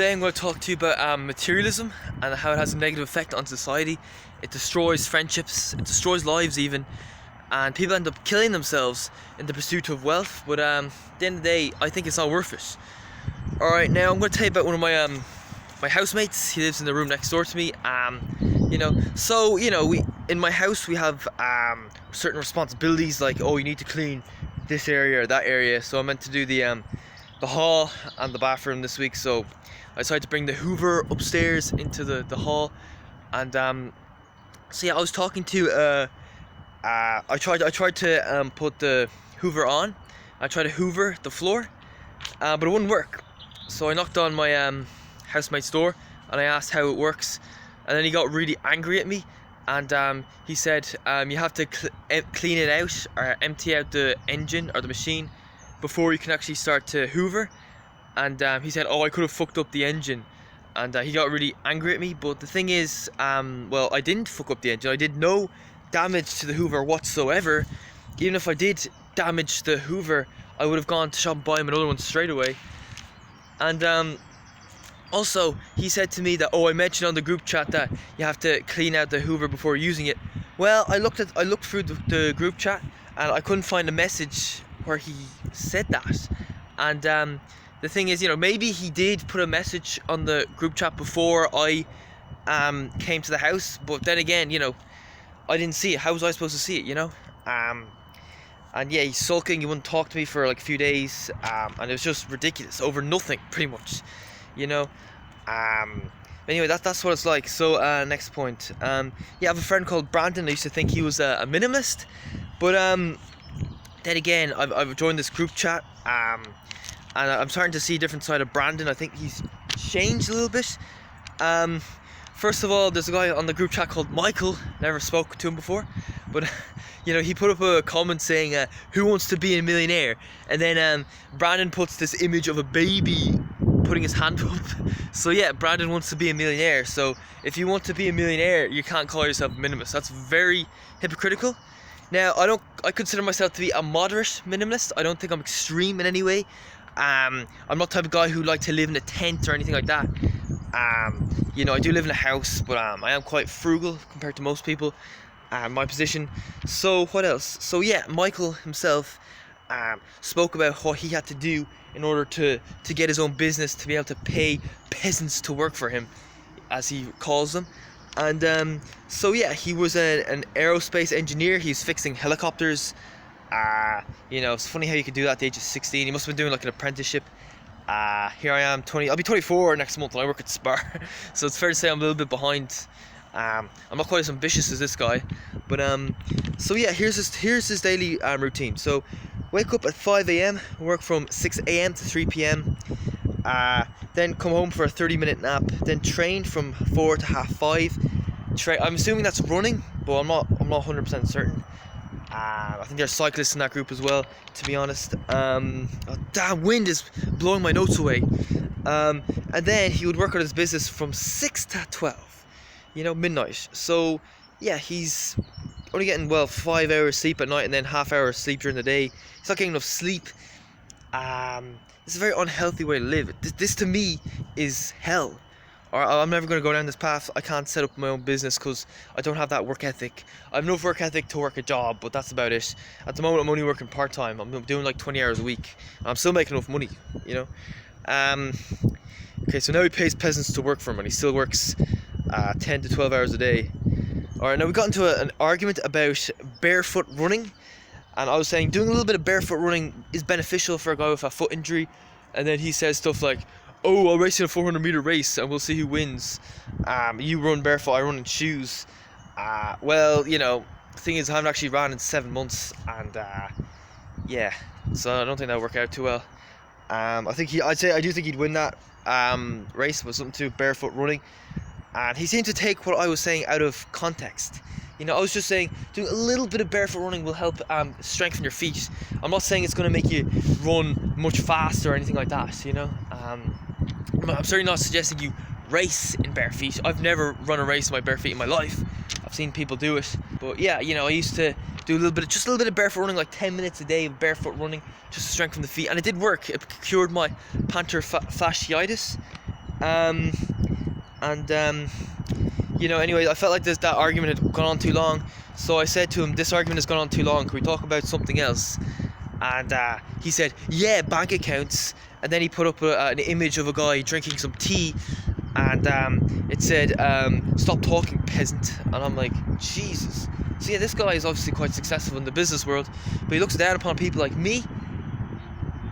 Today I'm going to talk to you about materialism and how it has a negative effect on society. It destroys friendships, it destroys lives even, and people end up killing themselves in the pursuit of wealth, but at the end of the day, I think it's not worth it. Alright, now I'm going to tell you about one of my housemates. He lives in the room next door to me. We in my house we have certain responsibilities, like, oh, you need to clean this area or that area. So I meant to do the hall and the bathroom this week, so I decided to bring the Hoover upstairs into the hall. And so yeah, I was talking to I tried to put the Hoover on. I tried to Hoover the floor, but it wouldn't work. So I knocked on my housemate's door and I asked how it works, and then he got really angry at me, and he said you have to clean it out or empty out the engine or the machine before you can actually start to Hoover. And he said, oh, I could have fucked up the engine, and he got really angry at me. But the thing is, well, I didn't fuck up the engine. I did no damage to the Hoover whatsoever. Even if I did damage the Hoover, I would have gone to shop and buy him another one straight away. And also, he said to me that, oh, I mentioned on the group chat that you have to clean out the Hoover before using it. Well, I looked through the group chat and I couldn't find a message where he said that. And the thing is, maybe he did put a message on the group chat before I came to the house, but then again, I didn't see it. How was I supposed to see it, And yeah, he's sulking. He wouldn't talk to me for like a few days, and it was just ridiculous over nothing, pretty much, Anyway, that's what it's like. So next point. Yeah, I have a friend called Brandon. I used to think he was a minimalist, but then again, I've joined this group chat, and I'm starting to see a different side of Brandon. I think he's changed a little bit. First of all, there's a guy on the group chat called Michael. Never spoke to him before, but he put up a comment saying, who wants to be a millionaire? And then Brandon puts this image of a baby putting his hand up. So yeah, Brandon wants to be a millionaire. So if you want to be a millionaire, you can't call yourself a minimalist. That's very hypocritical. Now, I consider myself to be a moderate minimalist. I don't think I'm extreme in any way. I'm not the type of guy who like to live in a tent or anything like that. I do live in a house, but I am quite frugal compared to most people my position. So what else? So yeah, Michael himself spoke about what he had to do in order to get his own business, to be able to pay peasants to work for him, as he calls them. And so yeah, he was an aerospace engineer. He's fixing helicopters. It's funny how you could do that at the age of 16. He must have been doing like an apprenticeship. Here I am, I'll be 24 next month, and I work at Spar. So it's fair to say I'm a little bit behind. I'm not quite as ambitious as this guy, but so yeah, here's his daily routine. So wake up at 5 a.m, work from 6 a.m to 3 p.m, then come home for a 30-minute nap, then train from 4 to half 5. I'm assuming that's running, but I'm not 100% certain. I think there's cyclists in that group as well, to be honest. Oh, damn, wind is blowing my notes away. And then he would work on his business from 6 to 12, midnight. So yeah, he's only getting 5 hours sleep at night and then half hour sleep during the day. He's not getting enough sleep. It's a very unhealthy way to live. This to me is hell. Or I'm never going to go down this path. I can't set up my own business because I don't have that work ethic. I have enough work ethic to work a job, but that's about it. At the moment, I'm only working part-time. I'm doing like 20 hours a week. I'm still making enough money, Okay, so now he pays peasants to work for him, and he still works 10 to 12 hours a day. Alright, now we got into an argument about barefoot running. And I was saying doing a little bit of barefoot running is beneficial for a guy with a foot injury. And then he says stuff like, oh, I'll race in a 400-meter race and we'll see who wins. You run barefoot, I run in shoes. Well, the thing is, I haven't actually ran in 7 months, and yeah, so I don't think that'll work out too well. I do think he'd win that race with something to do barefoot running. And he seemed to take what I was saying out of context. I was just saying doing a little bit of barefoot running will help strengthen your feet. I'm not saying it's going to make you run much faster or anything like that, I'm certainly not suggesting you race in bare feet. I've never run a race in my bare feet in my life. I've seen people do it. But yeah, I used to do just a little bit of barefoot running, like 10 minutes a day of barefoot running, just to strengthen the feet. And it did work. It cured my plantar fasciitis. And you know, anyway, I felt like that argument had gone on too long, so I said to him, this argument has gone on too long, can we talk about something else? And he said, yeah, bank accounts. And then he put up an image of a guy drinking some tea, and it said, stop talking, peasant. And I'm like, Jesus. So yeah, this guy is obviously quite successful in the business world, but he looks down upon people like me.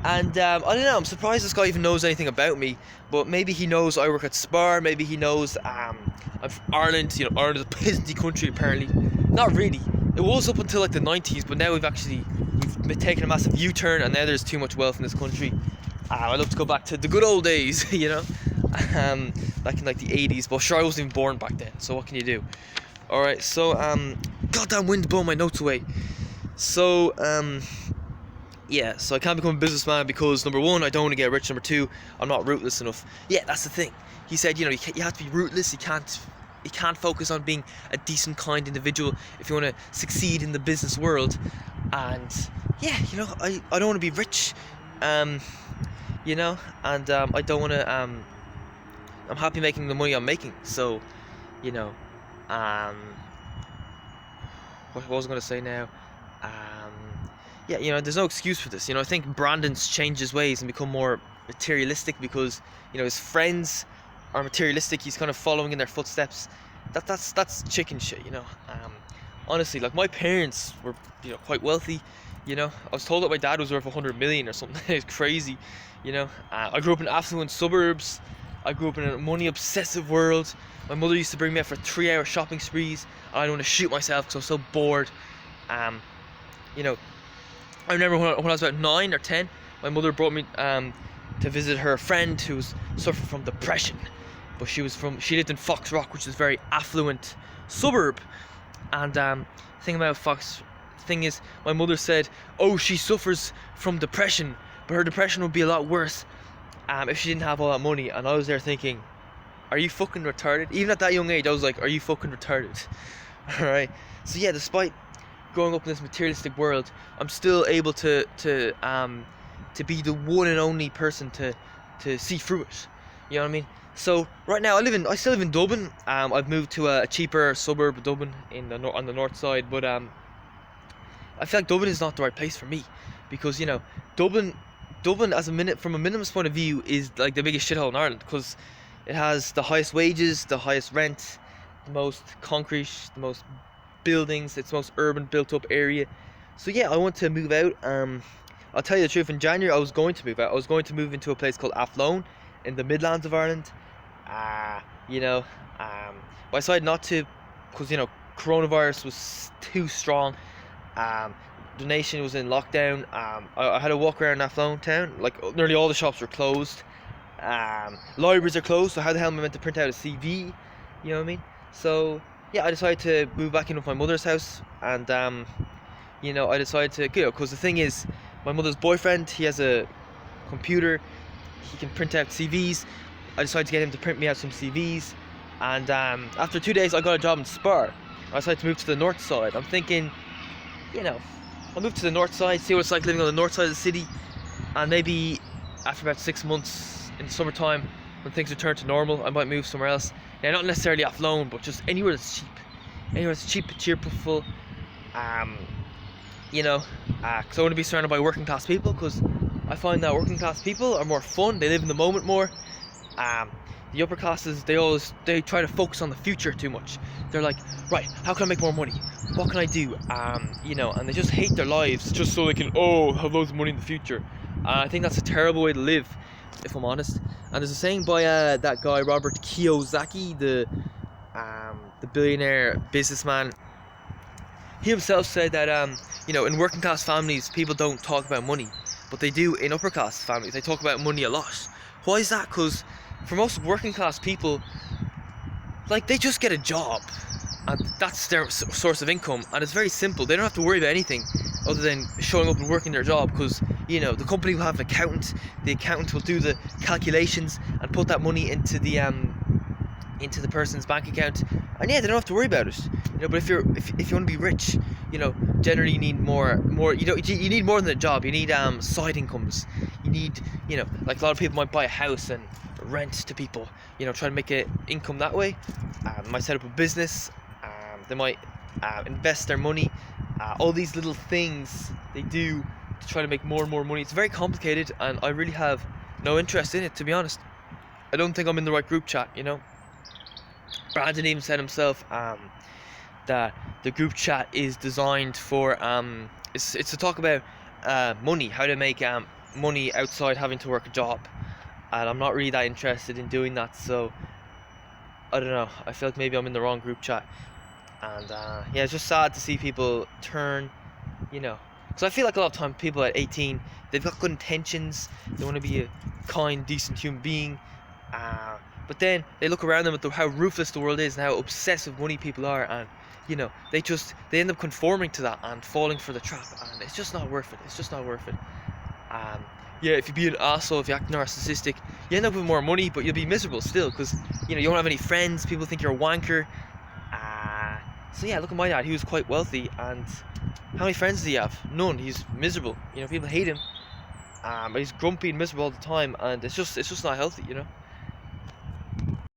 And I don't know, I'm surprised this guy even knows anything about me, but maybe he knows I work at Spar, maybe he knows I'm from Ireland. You know, Ireland is a peasanty country apparently. Not really. It was up until like the 90s, but now we've taken a massive U-turn, and now there's too much wealth in this country. I'd love to go back to the good old days, you know, back in like the 80s, but sure, I wasn't even born back then, so what can you do? Alright, so, goddamn wind blowing my notes away. So, yeah, so I can't become a businessman because, number one, I don't want to get rich. Number two, I'm not ruthless enough. Yeah, that's the thing. He said, you know, you have to be ruthless. You can't focus on being a decent, kind individual if you want to succeed in the business world. And yeah, you know, I don't want to be rich, you know, and I don't want to. I'm happy making the money I'm making. So, you know, what was I going to say now? Yeah, you know, there's no excuse for this. You know, I think Brandon's changed his ways and become more materialistic because, you know, his friends are materialistic. He's kind of following in their footsteps. That's chicken shit, you know. Honestly, like, my parents were, you know, quite wealthy. You know, I was told that my dad was worth 100 million or something. It's crazy, you know. I grew up in affluent suburbs. I grew up in a money obsessive world. My mother used to bring me out for 3-hour shopping sprees, and I'd want to shoot myself because I was so bored. You know, I remember when I was about 9 or 10, my mother brought me to visit her friend who was suffering from depression, but she lived in Fox Rock, which is a very affluent suburb. And thing is, my mother said, oh, she suffers from depression, but her depression would be a lot worse if she didn't have all that money. And I was there thinking, are you fucking retarded? Even at that young age, I was like, are you fucking retarded? Alright, so yeah, despite growing up in this materialistic world, I'm still able to be the one and only person to see through it. You know what I mean? So right now I still live in Dublin. I've moved to a cheaper suburb of Dublin on the north side, but I feel like Dublin is not the right place for me because, you know, Dublin from a minimalist point of view is like the biggest shithole in Ireland because it has the highest wages, the highest rent, the most concrete, the most buildings, it's the most urban built up area. So yeah, I want to move out. I'll tell you the truth, in January I was going to move out. I was going to move into a place called Athlone in the Midlands of Ireland. You know, but I decided not to because, you know, coronavirus was too strong. The nation was in lockdown. I had to walk around Athlone town, like nearly all the shops were closed. Libraries are closed, so how the hell am I meant to print out a CV? You know what I mean? So yeah, I decided to move back in with my mother's house, and you know, I decided to, you know, because the thing is, my mother's boyfriend, he has a computer, he can print out CVs. I decided to get him to print me out some CVs, and after 2 days I got a job in Spar. I decided to move to the north side. I'm thinking, you know, I'll move to the north side, see what it's like living on the north side of the city, and maybe after about 6 months in the summertime, when things return to normal, I might move somewhere else. Now, not necessarily Athlone, but just anywhere that's cheap. Anywhere that's cheap, cheerful. You know, because I want to be surrounded by working class people, because I find that working class people are more fun. They live in the moment more. The upper classes, they try to focus on the future too much. They're like, right, how can I make more money? What can I do? You know, and they just hate their lives just so they can have loads of money in the future. I think that's a terrible way to live, if I'm honest. And there's a saying by that guy Robert Kiyosaki, the billionaire businessman. He himself said that you know, in working class families, people don't talk about money, but they do in upper class families. They talk about money a lot. Why is that? Because for most working class people, like, they just get a job and that's their source of income, and it's very simple. They don't have to worry about anything other than showing up and working their job, because, you know, the company will have an accountant. The accountant will do the calculations and put that money into the person's bank account, and yeah, they don't have to worry about it. You know, but if you want to be rich, you know, generally you need more. You know, you need more than a job. You need side incomes. You need, you know, like a lot of people might buy a house and rent to people, you know, try to make an income that way. Might set up a business. They might invest their money. All these little things they do to try to make more and more money. It's very complicated, and I really have no interest in it, to be honest. I don't think I'm in the right group chat, you know. Brandon even said himself that the group chat is designed for it's to talk about money, how to make money outside having to work a job, and I'm not really that interested in doing that. So I don't know, I feel like maybe I'm in the wrong group chat. And yeah, it's just sad to see people turn, you know, because I feel like a lot of time people at 18, they've got good intentions, they want to be a kind, decent human being, but then they look around them at how ruthless the world is and how obsessive money people are, and you know, they end up conforming to that and falling for the trap, and it's just not worth it. It's just not worth it. Yeah, if you be an asshole, if you act narcissistic, you end up with more money, but you'll be miserable still, because you know, you don't have any friends, people think you're a wanker. So yeah, look at my dad, he was quite wealthy, and how many friends does he have? None. He's miserable, you know, people hate him, but he's grumpy and miserable all the time, and it's just not healthy, you know.